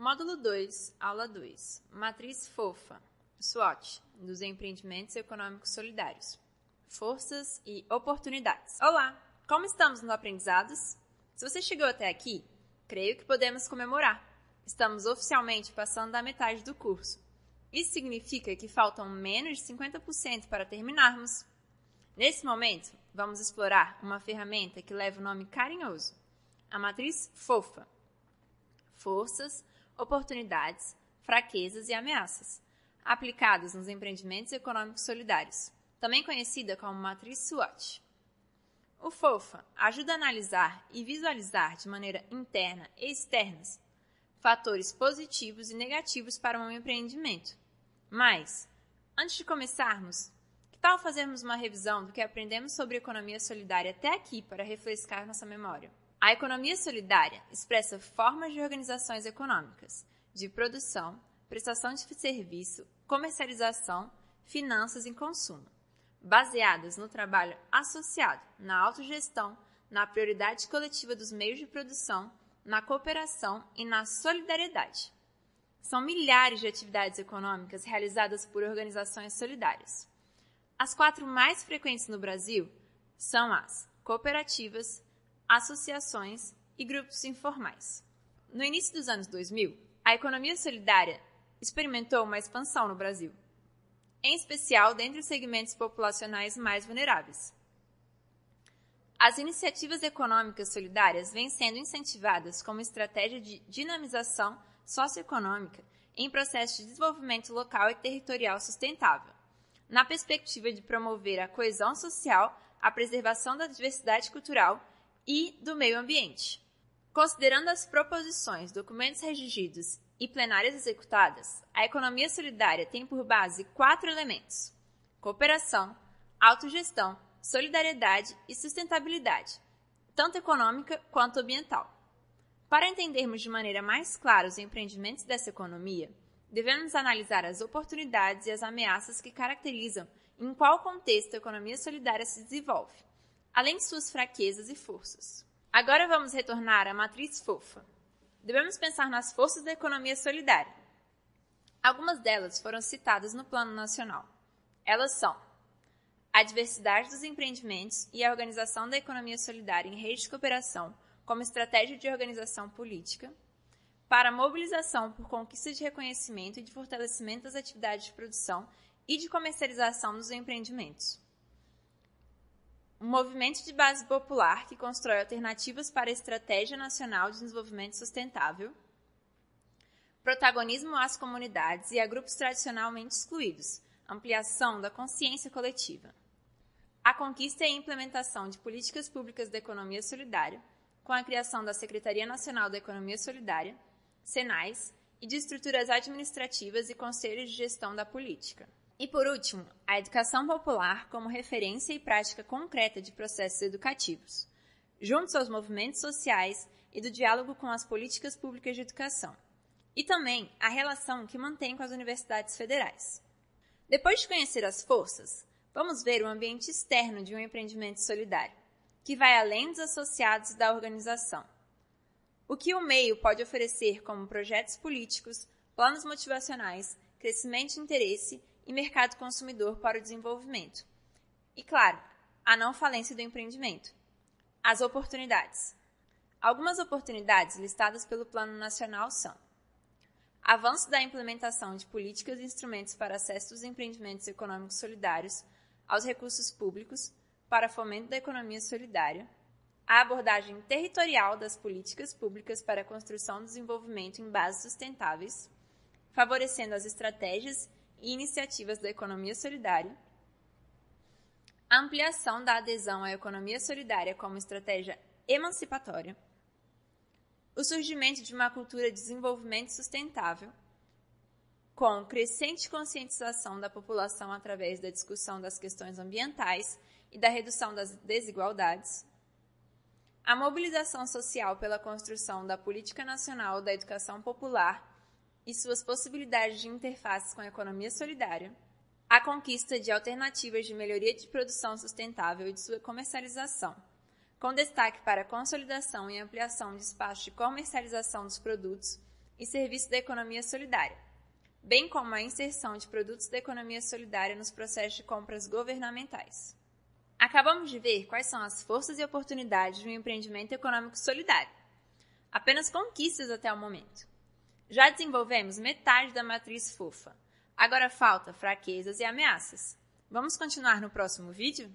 Módulo 2, Aula 2. Matriz fofa, SWOT, dos empreendimentos econômicos solidários. Forças e oportunidades. Olá! Como estamos nos aprendizados? Se você chegou até aqui, creio que podemos comemorar. Estamos oficialmente passando da metade do curso. Isso significa que faltam menos de 50% para terminarmos. Nesse momento, vamos explorar uma ferramenta que leva o nome carinhoso, a matriz fofa. Forças, oportunidades, fraquezas e ameaças, aplicadas nos empreendimentos econômicos solidários, também conhecida como matriz SWOT. O FOFA ajuda a analisar e visualizar de maneira interna e externa fatores positivos e negativos para um empreendimento. Mas, antes de começarmos, que tal fazermos uma revisão do que aprendemos sobre economia solidária até aqui para refrescar nossa memória? A economia solidária expressa formas de organizações econômicas, de produção, prestação de serviço, comercialização, finanças e consumo, baseadas no trabalho associado, na autogestão, na prioridade coletiva dos meios de produção, na cooperação e na solidariedade. São milhares de atividades econômicas realizadas por organizações solidárias. As 4 mais frequentes no Brasil são as cooperativas, associações e grupos informais. No início dos anos 2000, a economia solidária experimentou uma expansão no Brasil, em especial dentre os segmentos populacionais mais vulneráveis. As iniciativas econômicas solidárias vêm sendo incentivadas como estratégia de dinamização socioeconômica em processo de desenvolvimento local e territorial sustentável, na perspectiva de promover a coesão social, a preservação da diversidade cultural e do meio ambiente. Considerando as proposições, documentos redigidos e plenárias executadas, a economia solidária tem por base 4 elementos: cooperação, autogestão, solidariedade e sustentabilidade, tanto econômica quanto ambiental. Para entendermos de maneira mais clara os empreendimentos dessa economia, devemos analisar as oportunidades e as ameaças que caracterizam em qual contexto a economia solidária se desenvolve, além de suas fraquezas e forças. Agora vamos retornar à matriz fofa. Devemos pensar nas forças da economia solidária. Algumas delas foram citadas no Plano Nacional. Elas são a diversidade dos empreendimentos e a organização da economia solidária em rede de cooperação como estratégia de organização política, para a mobilização por conquista de reconhecimento e de fortalecimento das atividades de produção e de comercialização dos empreendimentos. Um movimento de base popular que constrói alternativas para a Estratégia Nacional de Desenvolvimento Sustentável, protagonismo às comunidades e a grupos tradicionalmente excluídos, ampliação da consciência coletiva. A conquista e a implementação de políticas públicas da economia solidária, com a criação da Secretaria Nacional da Economia Solidária, SENAIS, e de estruturas administrativas e conselhos de gestão da política. E, por último, a educação popular como referência e prática concreta de processos educativos, junto aos movimentos sociais e do diálogo com as políticas públicas de educação, e também a relação que mantém com as universidades federais. Depois de conhecer as forças, vamos ver o ambiente externo de um empreendimento solidário, que vai além dos associados da organização. O que o meio pode oferecer como projetos políticos, planos motivacionais, crescimento de interesse e mercado consumidor para o desenvolvimento. E, claro, a não falência do empreendimento. As oportunidades. Algumas oportunidades listadas pelo Plano Nacional são: avanço da implementação de políticas e instrumentos para acesso dos empreendimentos econômicos solidários aos recursos públicos para fomento da economia solidária, a abordagem territorial das políticas públicas para a construção do desenvolvimento em bases sustentáveis, favorecendo as estratégias e iniciativas da economia solidária, a ampliação da adesão à economia solidária como estratégia emancipatória, o surgimento de uma cultura de desenvolvimento sustentável, com crescente conscientização da população através da discussão das questões ambientais e da redução das desigualdades, a mobilização social pela construção da Política Nacional da Educação Popular e suas possibilidades de interfaces com a economia solidária, a conquista de alternativas de melhoria de produção sustentável e de sua comercialização, com destaque para a consolidação e ampliação de espaços de comercialização dos produtos e serviços da economia solidária, bem como a inserção de produtos da economia solidária nos processos de compras governamentais. Acabamos de ver quais são as forças e oportunidades de um empreendimento econômico solidário. Apenas conquistas até o momento. Já desenvolvemos metade da matriz fofa. Agora falta fraquezas e ameaças. Vamos continuar no próximo vídeo?